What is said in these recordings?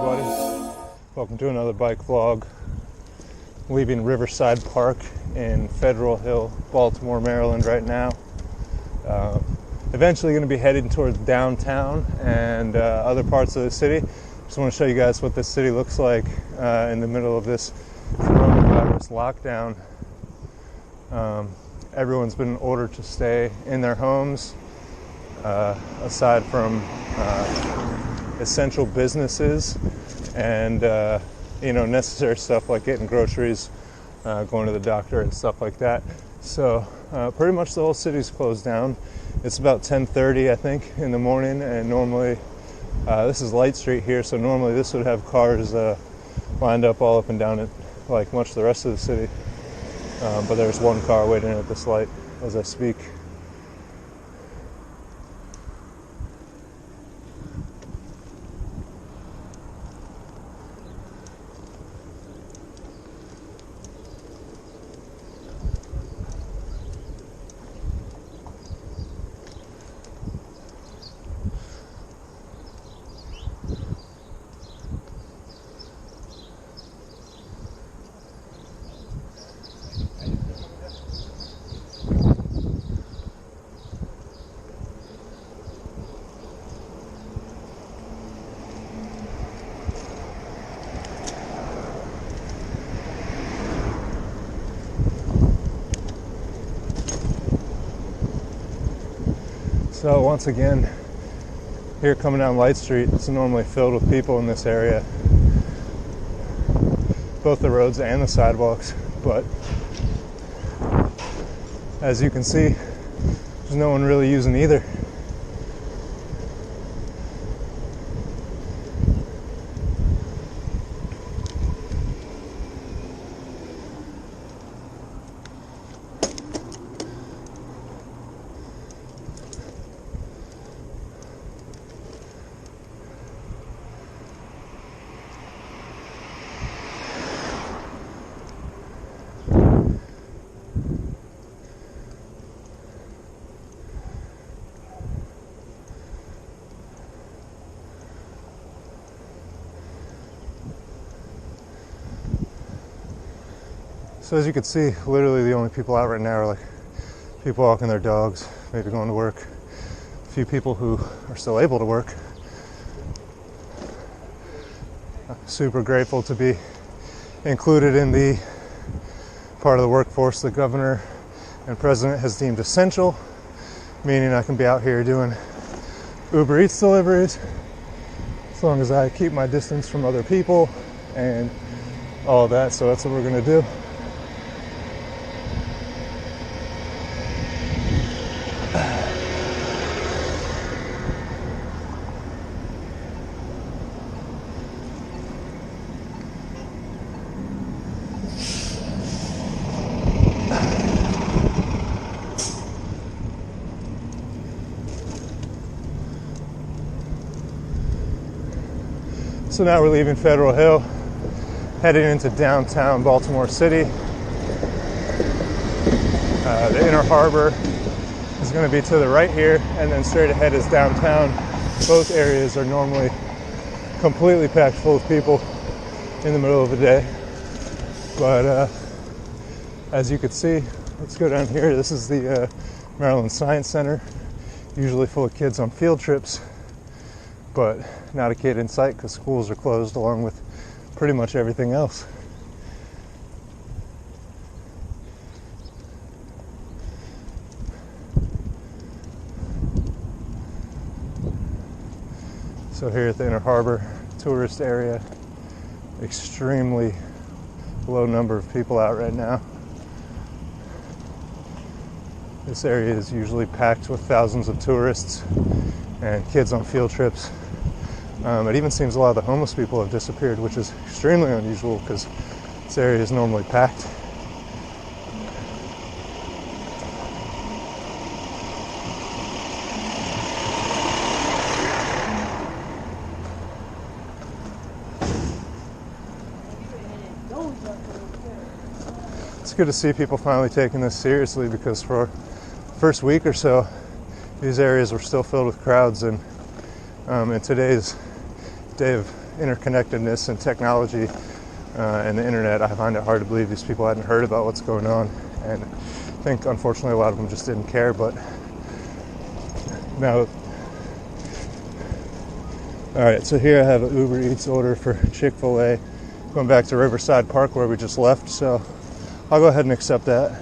everybody. Welcome to another bike vlog. Leaving Riverside Park in Federal Hill, Baltimore, Maryland right now. Eventually going to be heading towards downtown and other parts of the city. Just want to show you guys what this city looks like in the middle of this coronavirus lockdown. Everyone's been ordered to stay in their homes, aside from essential businesses and necessary stuff like getting groceries, going to the doctor and stuff like that. So pretty much the whole city's closed down. It's about 10:30 I think in the morning, and normally this is Light Street here, so normally this would have cars lined up all up and down it like much of the rest of the city, but there's one car waiting at this light as I speak. So once again, here coming down Light Street, it's normally filled with people in this area, both the roads and the sidewalks, but as you can see, there's no one really using either. So as you can see, literally the only people out right now are like people walking their dogs, maybe going to work, a few people who are still able to work. Super grateful to be included in the part of the workforce the governor and president has deemed essential, meaning I can be out here doing Uber Eats deliveries as long as I keep my distance from other people and all of that. So that's what we're going to do. So now we're leaving Federal Hill, heading into downtown Baltimore City. The Inner Harbor is going to be to the right here, and then straight ahead is downtown. Both areas are normally completely packed full of people in the middle of the day. But as you can see, let's go down here. This is the Maryland Science Center, usually full of kids on field trips, but not a kid in sight because schools are closed along with pretty much everything else. So here at the Inner Harbor tourist area, extremely low number of people out right now. This area is usually packed with thousands of tourists and kids on field trips. It even seems a lot of the homeless people have disappeared, which is extremely unusual because this area is normally packed. It's good to see people finally taking this seriously, because for the first week or so, these areas were still filled with crowds, and in today's day of interconnectedness and technology and the internet, I find it hard to believe these people hadn't heard about what's going on. And I think, unfortunately, a lot of them just didn't care. But now, all right, so here I have an Uber Eats order for Chick-fil-A, going back to Riverside Park where we just left. So I'll go ahead and accept that.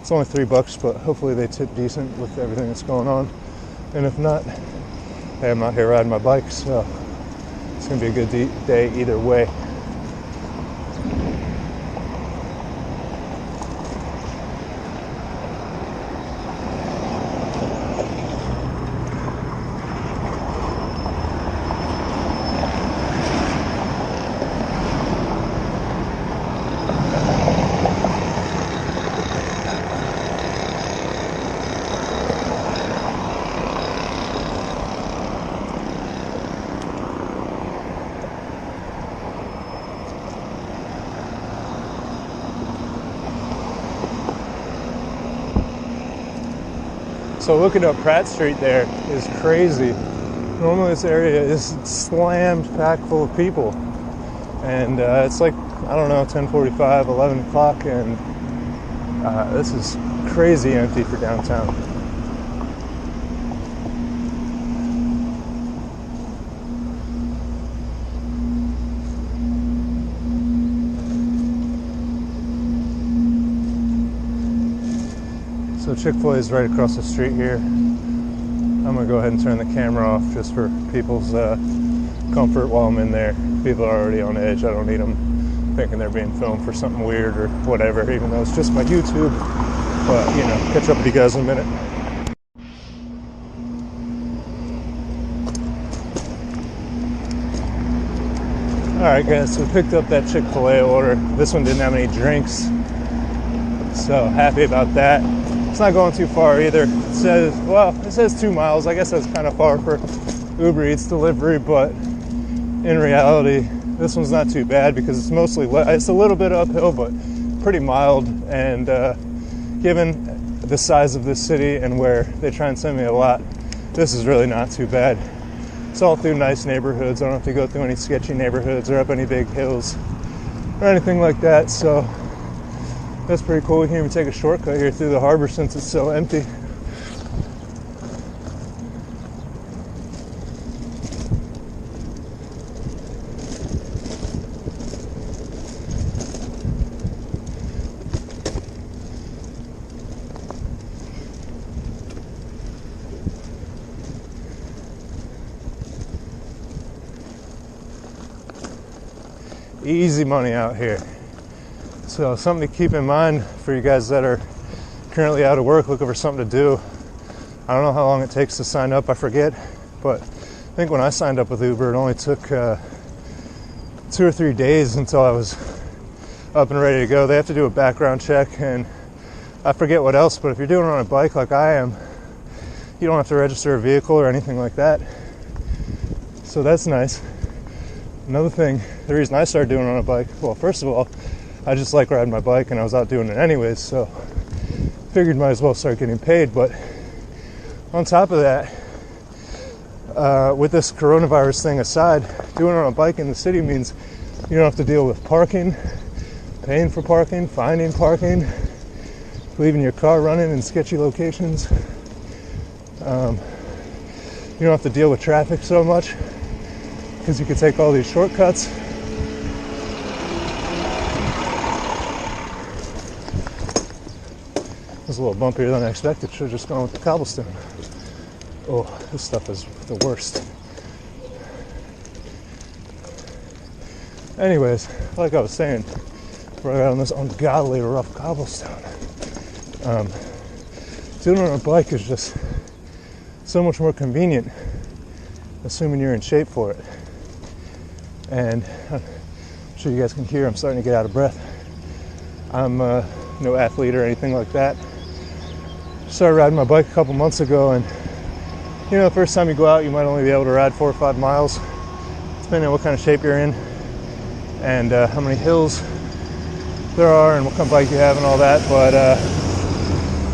It's only $3, but hopefully they tip decent with everything that's going on. And if not, hey, I'm out here riding my bike, so it's gonna be a good day either way. So looking up Pratt Street there is crazy. Normally this area is slammed packed full of people. And it's like, I don't know, 10:45, 11 o'clock, and this is crazy empty for downtown. So Chick-fil-A is right across the street here. I'm gonna go ahead and turn the camera off just for people's comfort while I'm in there. People are already on edge. I don't need them thinking they're being filmed for something weird or whatever, even though it's just my YouTube. But, you know, catch up with you guys in a minute. Alright guys, so we picked up that Chick-fil-A order. This one didn't have any drinks, so happy about that. It's not going too far either. It says 2 miles. I guess that's kind of far for Uber Eats delivery, but in reality, this one's not too bad because it's mostly it's a little bit uphill, but pretty mild. And given the size of this city and where they try and send me a lot, this is really not too bad. It's all through nice neighborhoods. I don't have to go through any sketchy neighborhoods or up any big hills or anything like that. So that's pretty cool. We can even take a shortcut here through the harbor since it's so empty. Easy money out here. So something to keep in mind for you guys that are currently out of work looking for something to do. I don't know how long it takes to sign up, I forget, but I think when I signed up with Uber, it only took 2 or 3 days until I was up and ready to go. They have to do a background check, and I forget what else, but if you're doing it on a bike like I am, you don't have to register a vehicle or anything like that. So that's nice. Another thing, the reason I started doing it on a bike, well, first of all, I just like riding my bike and I was out doing it anyways, so figured might as well start getting paid. But on top of that, with this coronavirus thing aside, doing it on a bike in the city means you don't have to deal with parking, paying for parking, finding parking, leaving your car running in sketchy locations. You don't have to deal with traffic so much because you can take all these shortcuts. It was a little bumpier than I expected. Should have just gone with the cobblestone. Oh, this stuff is the worst. Anyways, like I was saying, we're out on this ungodly rough cobblestone. Doing it on a bike is just so much more convenient, assuming you're in shape for it. And I'm sure you guys can hear I'm starting to get out of breath. I'm no athlete or anything like that. Started riding my bike a couple months ago, and you know, the first time you go out, you might only be able to ride 4 or 5 miles, depending on what kind of shape you're in and how many hills there are and what kind of bike you have and all that. But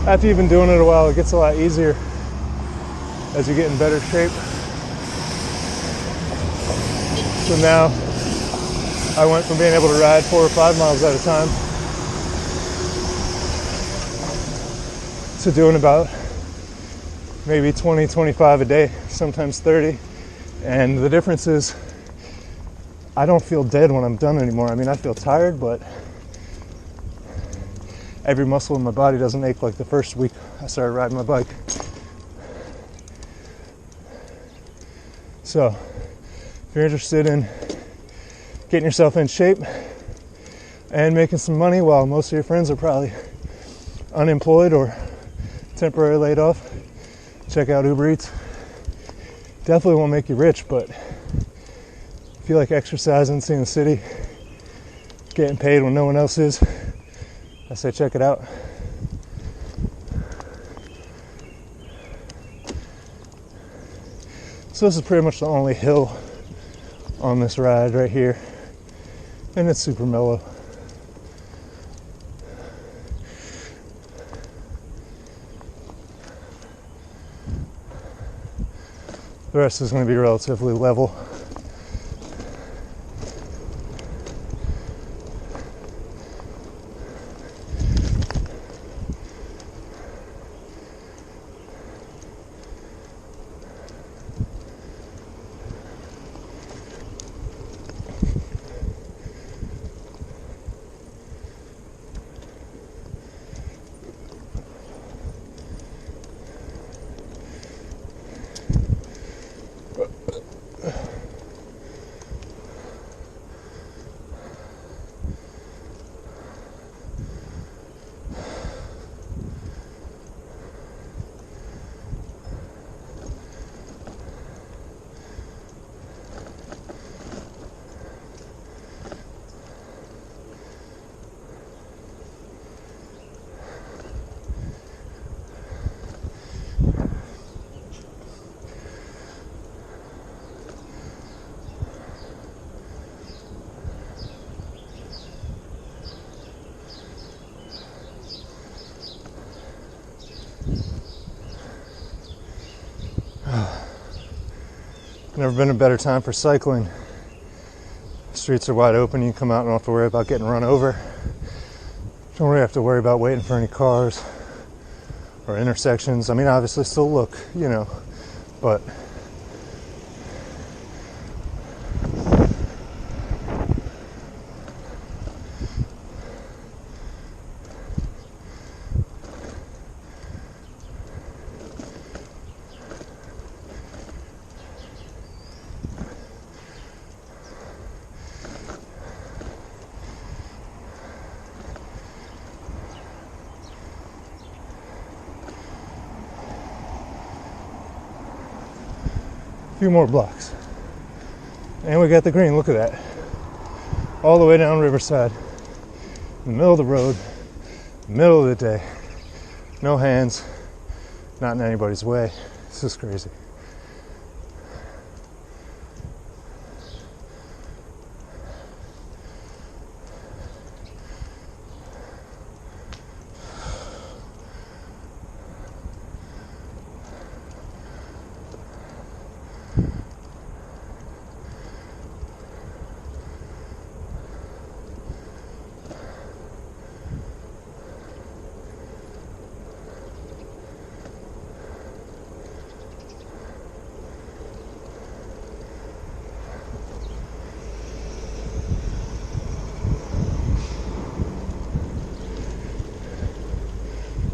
after you've been doing it a while, it gets a lot easier as you get in better shape. So now I went from being able to ride 4 or 5 miles at a time to doing about maybe 20, 25 a day, sometimes 30. And the difference is I don't feel dead when I'm done anymore. I mean, I feel tired, but every muscle in my body doesn't ache like the first week I started riding my bike. So if you're interested in getting yourself in shape and making some money while most of your friends are probably unemployed or temporarily laid off, check out Uber Eats. Definitely won't make you rich, but if you like exercising, seeing the city, getting paid when no one else is, I say check it out. So this is pretty much the only hill on this ride right here, and it's super mellow. The rest is going to be relatively level. Never been a better time for cycling. Streets are wide open. You can come out and don't have to worry about getting run over. Don't really have to worry about waiting for any cars or intersections. I mean, obviously still look, but a few more blocks. And we got the green, look at that. All the way down Riverside. In the middle of the road, middle of the day. No hands, not in anybody's way. This is crazy.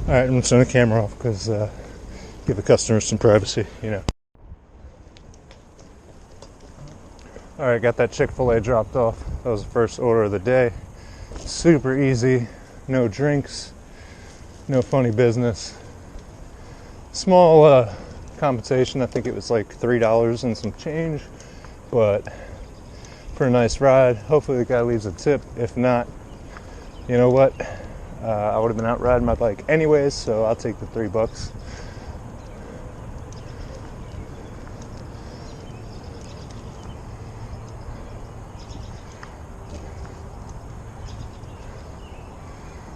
Alright, I'm just turning the camera off because give the customers some privacy, Alright, got that Chick-fil-A dropped off. That was the first order of the day. Super easy, no drinks, no funny business. Small compensation, I think it was like $3 and some change, but for a nice ride. Hopefully the guy leaves a tip. If not, you know what? I would have been out riding my bike anyways, so I'll take the $3.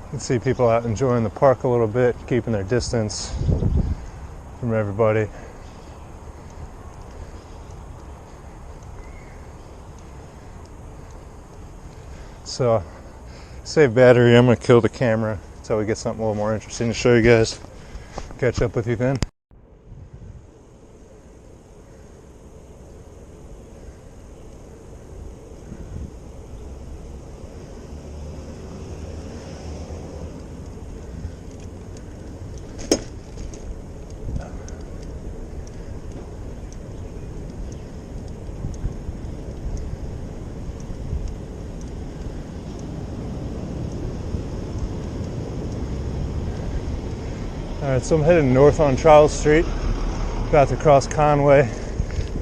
You can see people out enjoying the park a little bit, keeping their distance from everybody. So, save battery. I'm gonna kill the camera until we get something a little more interesting to show you guys. Catch up with you then. Alright, so I'm heading north on Charles Street, about to cross Conway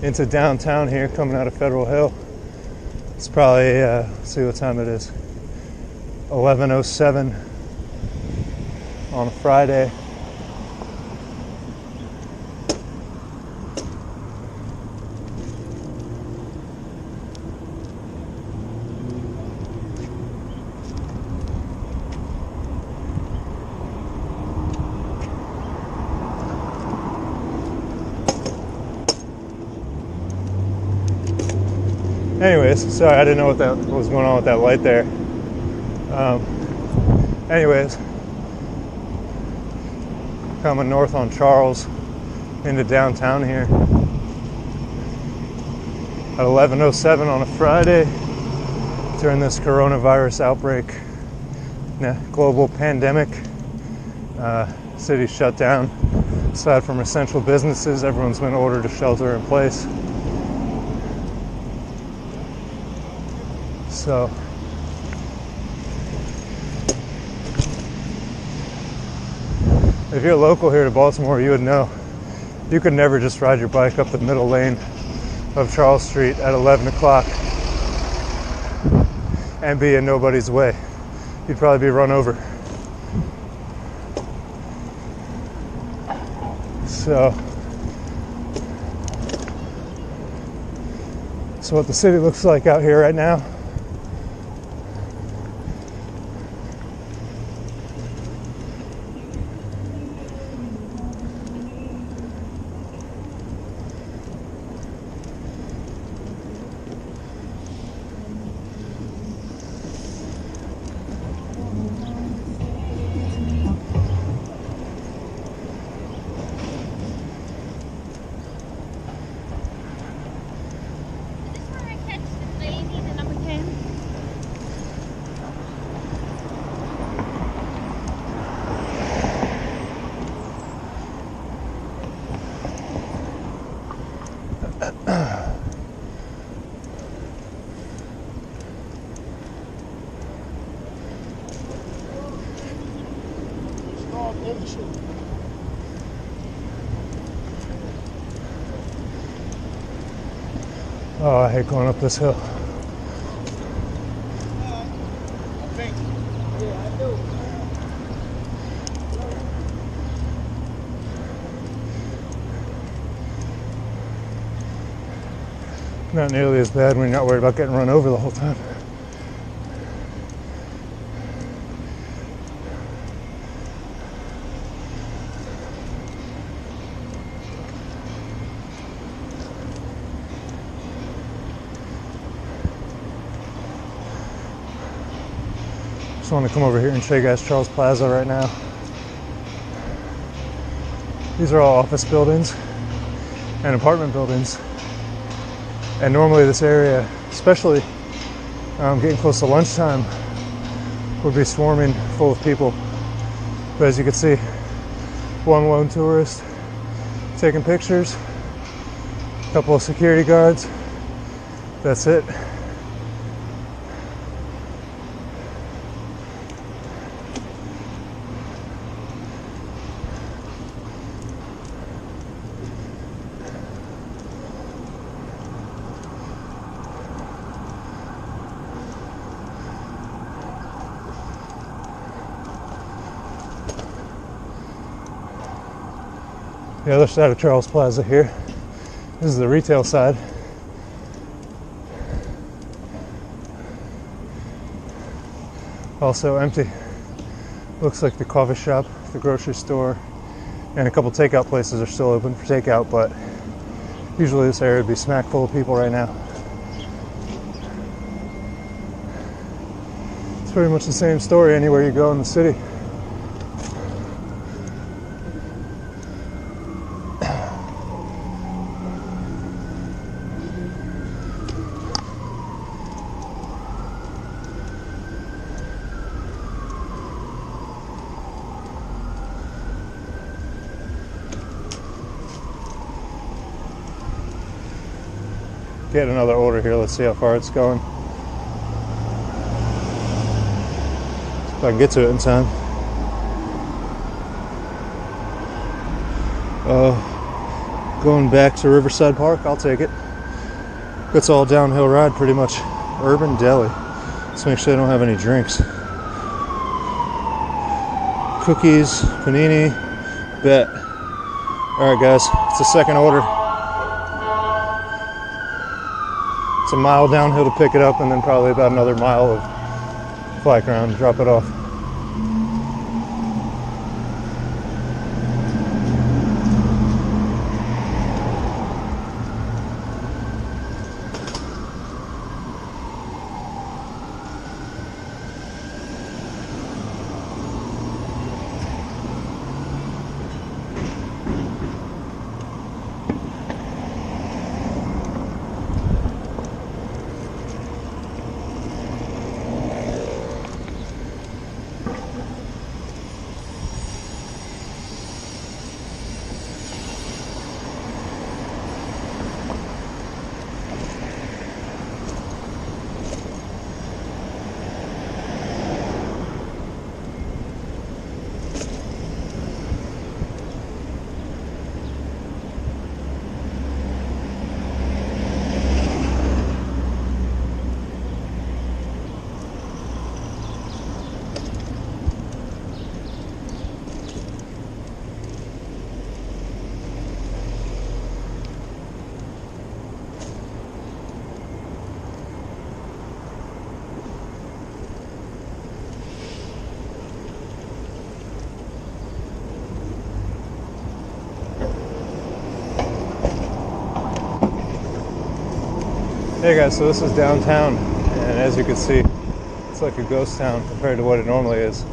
into downtown here, coming out of Federal Hill. It's probably, let's see what time it is, 11:07 on a Friday. Anyways, sorry, I didn't know what was going on with that light there. Anyways, coming north on Charles into downtown here at 11:07 on a Friday during this coronavirus outbreak, global pandemic. City shut down. Aside from essential businesses, everyone's been ordered to shelter in place. So if you're local here to Baltimore, you would know you could never just ride your bike up the middle lane of Charles Street at 11 o'clock and be in nobody's way. You'd probably be run over. So what the city looks like out here right now. Oh, I hate going up this hill. Not nearly as bad when you're not worried about getting run over the whole time. Just want to come over here and show you guys Charles Plaza right now. These are all office buildings and apartment buildings. And normally this area, especially getting close to lunchtime, would be swarming full of people. But as you can see, one lone tourist taking pictures, a couple of security guards, that's it. The other side of Charles Plaza here. This is the retail side. Also empty. Looks like the coffee shop, the grocery store, and a couple takeout places are still open for takeout, but usually this area would be smack full of people right now. pretty much the same story anywhere you go in the city. Get another order here. Let's see how far it's going. If I can get to it in time. Going back to Riverside Park, I'll take it. It's all downhill ride, pretty much. Urban Deli. Let's make sure they don't have any drinks. Cookies, panini, bet. Alright guys, it's the second order. It's a mile downhill to pick it up, and then probably about another mile of fly ground to drop it off. Hey guys, so this is downtown, and as you can see, it's like a ghost town compared to what it normally is.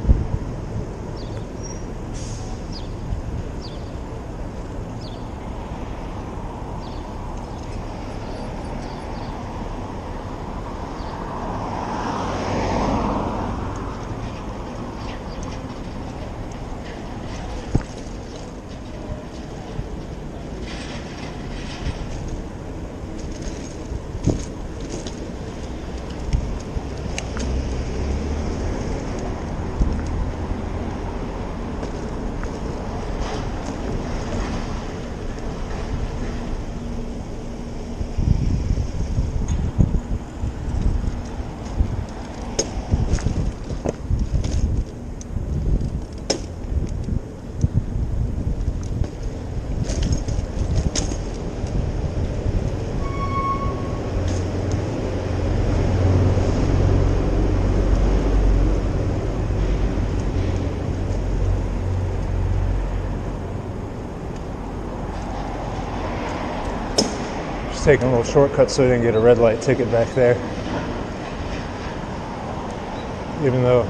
Taking a little shortcut so I didn't get a red light ticket back there. Even though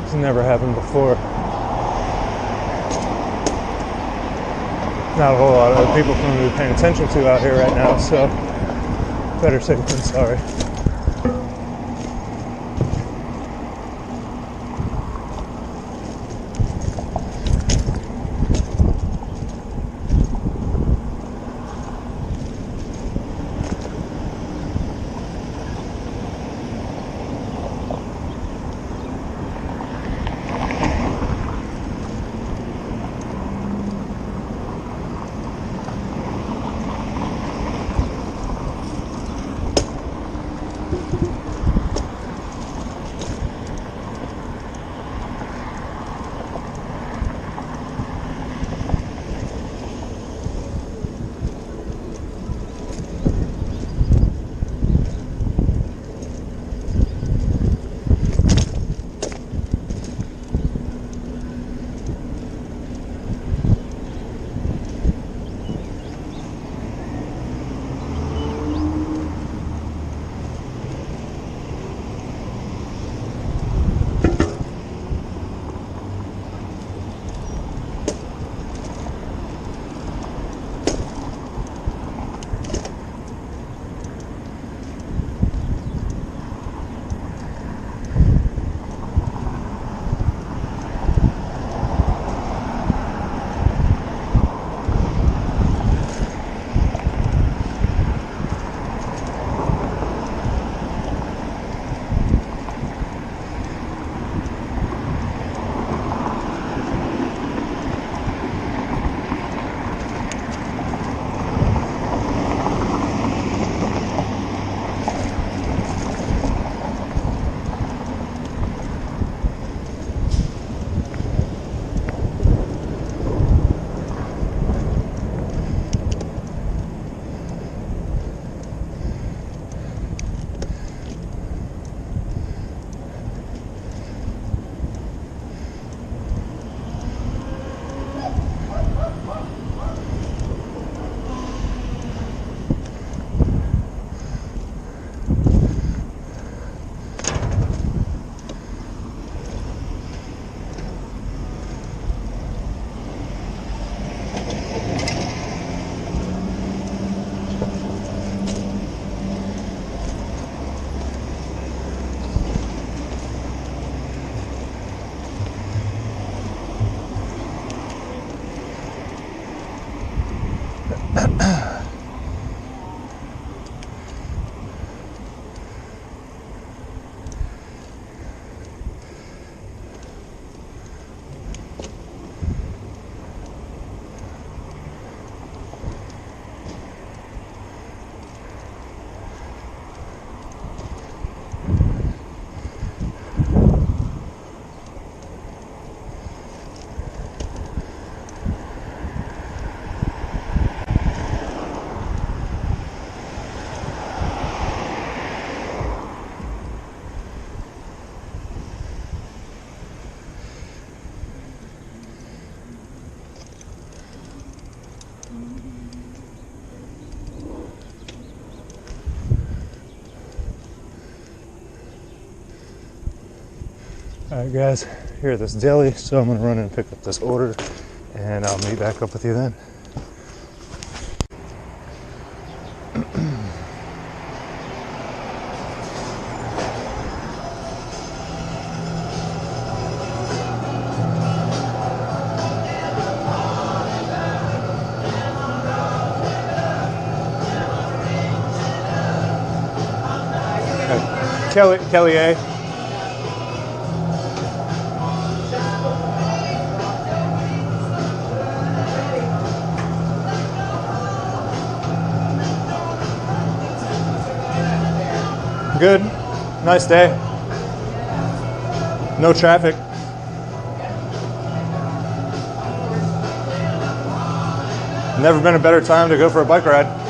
it's never happened before. Not a whole lot of other people from to be paying attention to out here right now, so better safe than sorry. Alright guys, here at this deli, so I'm gonna run in and pick up this order and I'll meet back up with you then. Kelly A. Good. Nice day. No traffic. Never been a better time to go for a bike ride.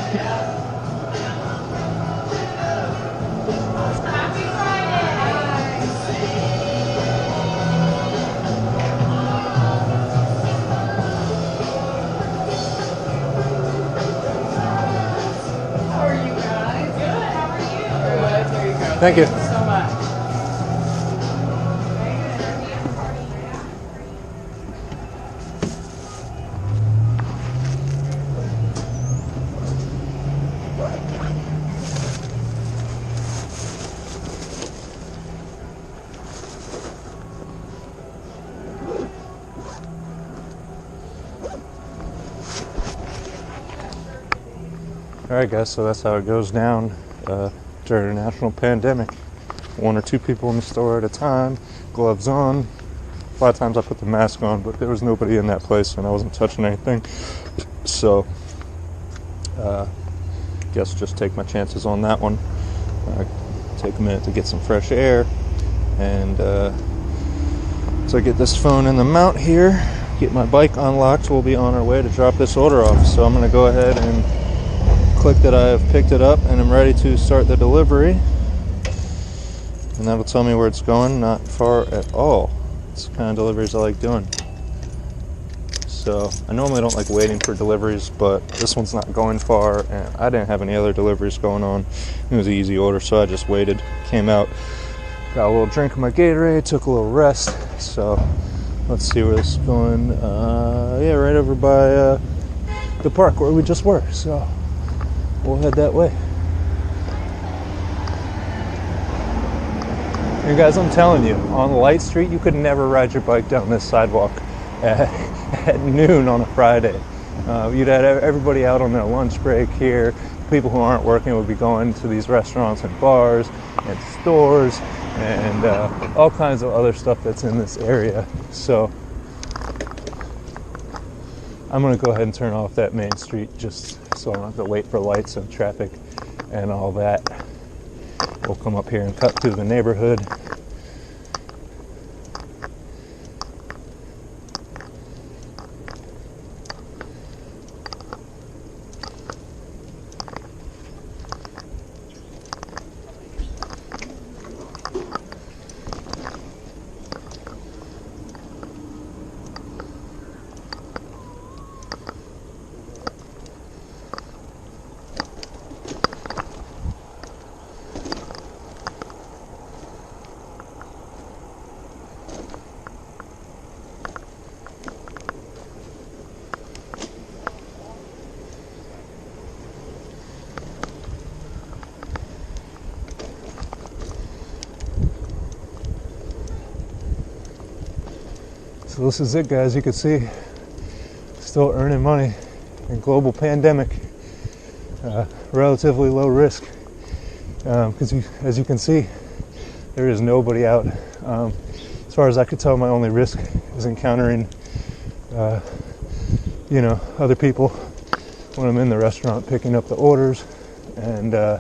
Thank you. So much. All right, guys. So that's how it goes down during a national pandemic. 1 or 2 people in the store at a time, gloves on. A lot of times I put the mask on, but there was nobody in that place and I wasn't touching anything. So, guess just take my chances on that one. Take a minute to get some fresh air. And so I get this phone in the mount here, get my bike unlocked. We'll be on our way to drop this order off. So I'm going to go ahead and click that I have picked it up and I'm ready to start the delivery. And that'll tell me where it's going. Not far at all. It's the kind of deliveries I like doing. So I normally don't like waiting for deliveries, but this one's not going far and I didn't have any other deliveries going on. It was an easy order, so I just waited, came out, got a little drink of my Gatorade, took a little rest. So let's see where this is going. Yeah, right over by the park where we just were. So we'll head that way. You guys, I'm telling you, on Light Street, you could never ride your bike down this sidewalk at noon on a Friday. You'd have everybody out on their lunch break here. People who aren't working would be going to these restaurants and bars and stores and all kinds of other stuff that's in this area. So I'm going to go ahead and turn off that main street just so I don't have to wait for lights and traffic and all that. We'll come up here and cut through the neighborhood. So this is it, guys. You can see, still earning money in global pandemic. Relatively low risk, because as you can see, there is nobody out. As far as I could tell, my only risk is encountering, other people when I'm in the restaurant picking up the orders, and I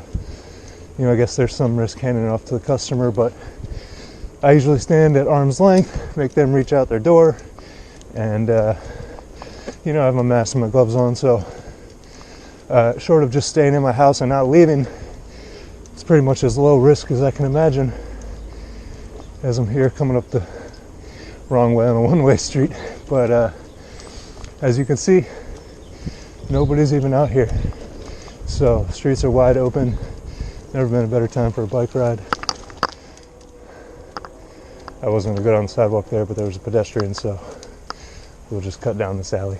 guess there's some risk handing it off to the customer, but I usually stand at arm's length, make them reach out their door, and I have my mask and my gloves on, so short of just staying in my house and not leaving, it's pretty much as low risk as I can imagine, as I'm here coming up the wrong way on a one-way street. But as you can see, nobody's even out here, so streets are wide open. Never been a better time for a bike ride. I wasn't going to go down the sidewalk there, but there was a pedestrian, so we'll just cut down this alley.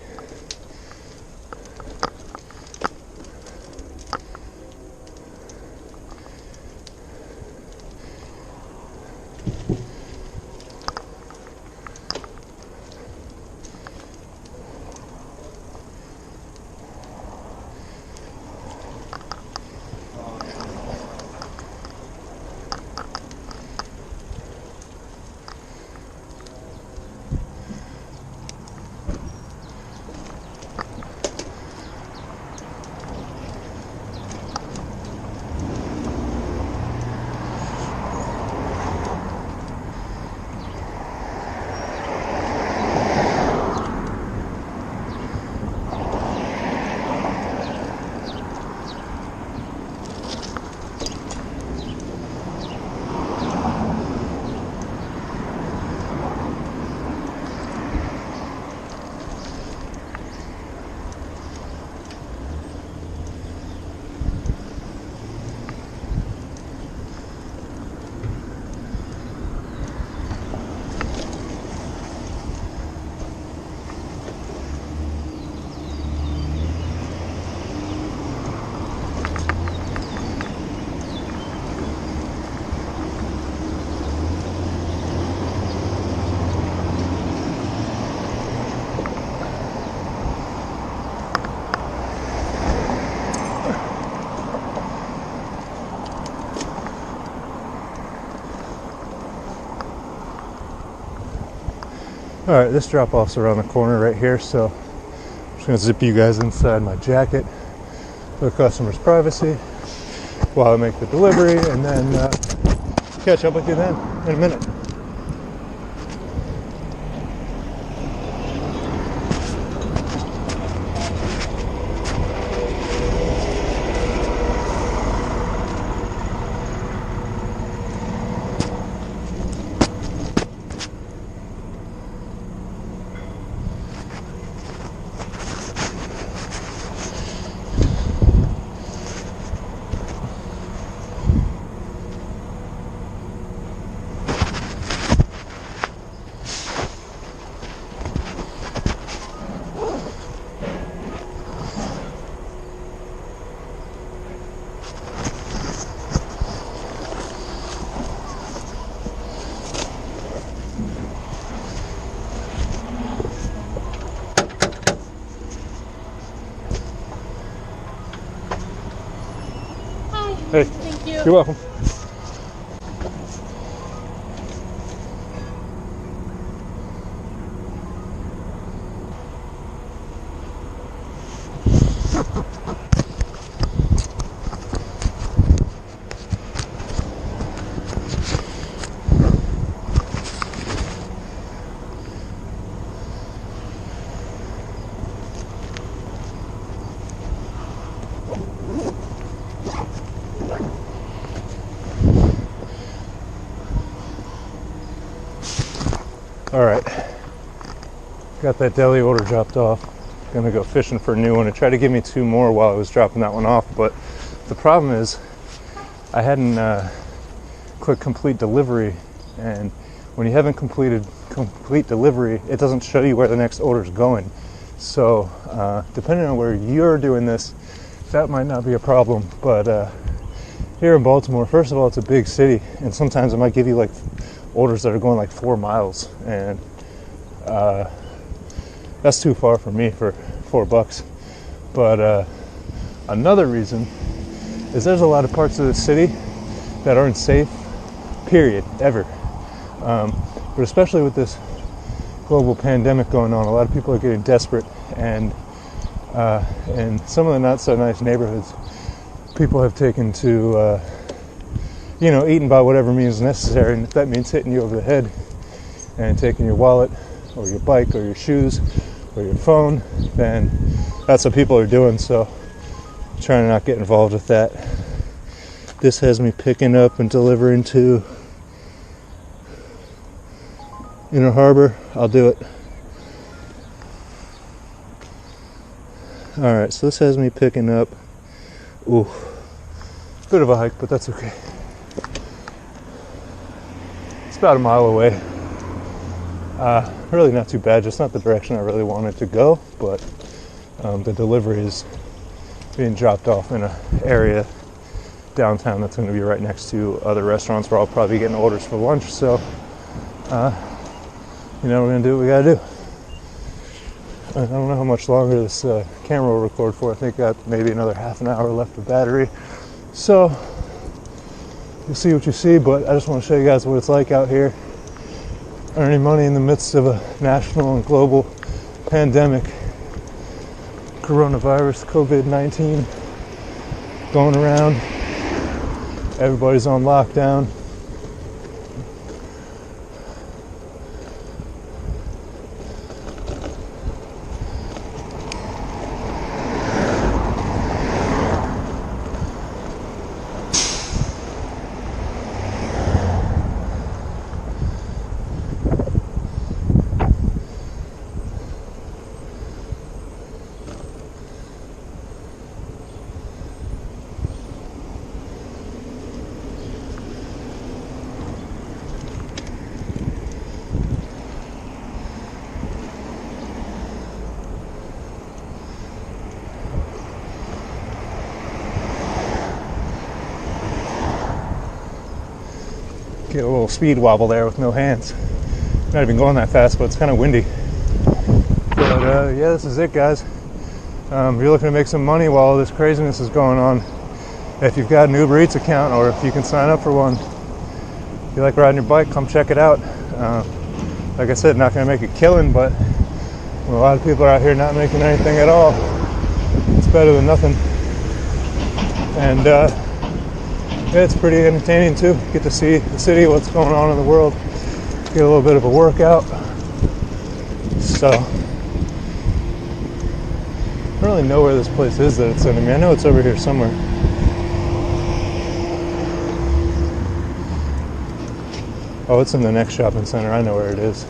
Alright, this drop off's around the corner right here, so I'm just going to zip you guys inside my jacket for the customer's privacy while I make the delivery, and then catch up with you then in a minute. Hey, thank you. You're welcome. All right, got that deli order dropped off. Gonna go fishing for a new one. It tried to give me 2 more while I was dropping that one off, but the problem is I hadn't clicked complete delivery, and when you haven't completed complete delivery, it doesn't show you where the next order is going. So depending on where you're doing this, that might not be a problem, but here in Baltimore, first of all, it's a big city, and sometimes it might give you like orders that are going like 4 miles, and that's too far for me for $4. But another reason is there's a lot of parts of the city that aren't safe, period, ever. But especially with this global pandemic going on, a lot of people are getting desperate, and in some of the not so nice neighborhoods, people have taken to eating by whatever means necessary, and if that means hitting you over the head and taking your wallet or your bike or your shoes or your phone, then that's what people are doing. So I'm trying to not get involved with that. This has me picking up and delivering to Inner Harbor. I'll do it. Alright, so this has me picking up, ooh, bit of a hike, but that's okay. It's about a mile away. Really not too bad, just not the direction I really wanted to go, but the delivery is being dropped off in an area downtown that's going to be right next to other restaurants where I'll probably be getting orders for lunch. So, we're going to do what we got to do. I don't know how much longer this camera will record for. I think I got maybe another half an hour left of battery. So, you'll see what you see, but I just want to show you guys what it's like out here earning money in the midst of a national and global pandemic. Coronavirus, COVID-19 going around. Everybody's on lockdown. Get a little speed wobble there with no hands. Not even going that fast, but it's kind of windy. But yeah, this is it, guys. You're looking to make some money while all this craziness is going on. If you've got an Uber Eats account, or if you can sign up for one, if you like riding your bike, come check it out. Like I said, not going to make a killing, but when a lot of people are out here not making anything at all, it's better than nothing. And yeah, it's pretty entertaining too. Get to see the city, what's going on in the world, get a little bit of a workout. So, I don't really know where this place is that it's sending me. I know it's over here somewhere. Oh, it's in the next shopping center. I know where it is.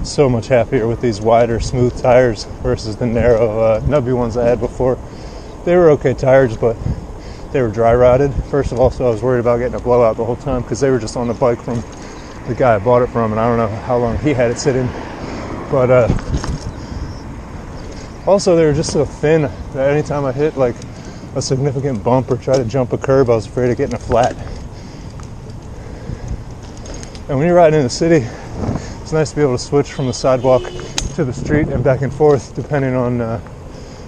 So much happier with these wider, smooth tires versus the narrow, nubby ones I had before. They were okay tires, but they were dry rotted. First of all, so I was worried about getting a blowout the whole time because they were just on the bike from the guy I bought it from, and I don't know how long he had it sitting. But also, they were just so thin that anytime I hit like a significant bump or try to jump a curb, I was afraid of getting a flat. And when you're riding in the city, it's nice to be able to switch from the sidewalk to the street and back and forth depending on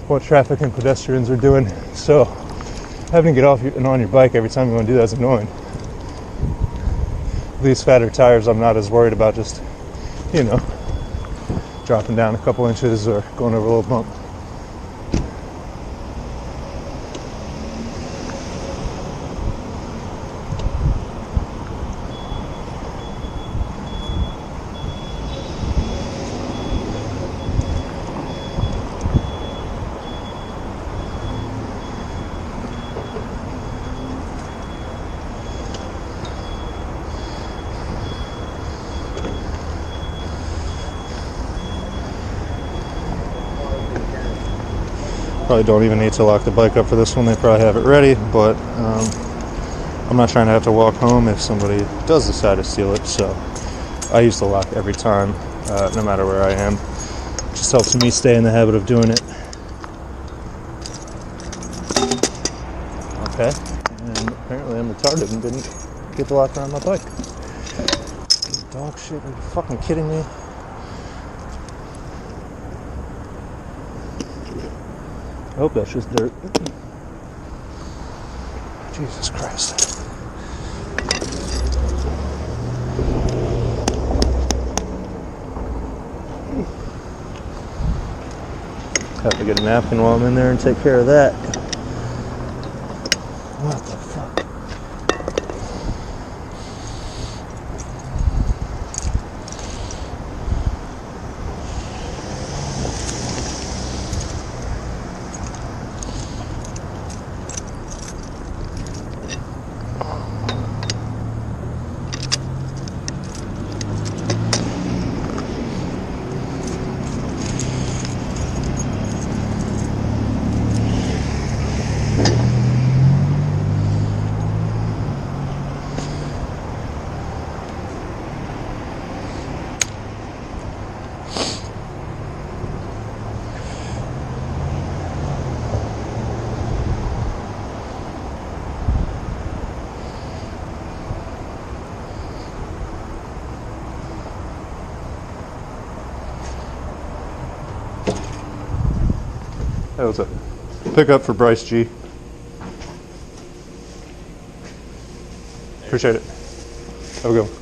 what traffic and pedestrians are doing. So having to get off and on your bike every time you want to do that is annoying. These fatter tires, I'm not as worried about just, dropping down a couple inches or going over a little bump. Probably don't even need to lock the bike up for this one. They probably have it ready, but I'm not trying to have to walk home if somebody does decide to steal it. So I use the lock every time, no matter where I am. Just helps me stay in the habit of doing it. Okay, and apparently I'm retarded and didn't get the lock around my bike. Dog shit, are you fucking kidding me? I hope that's just dirt. Jesus Christ. Have to get a napkin while I'm in there and take care of that. What the fuck? That was a pickup for Bryce G. Appreciate it. Have a good one.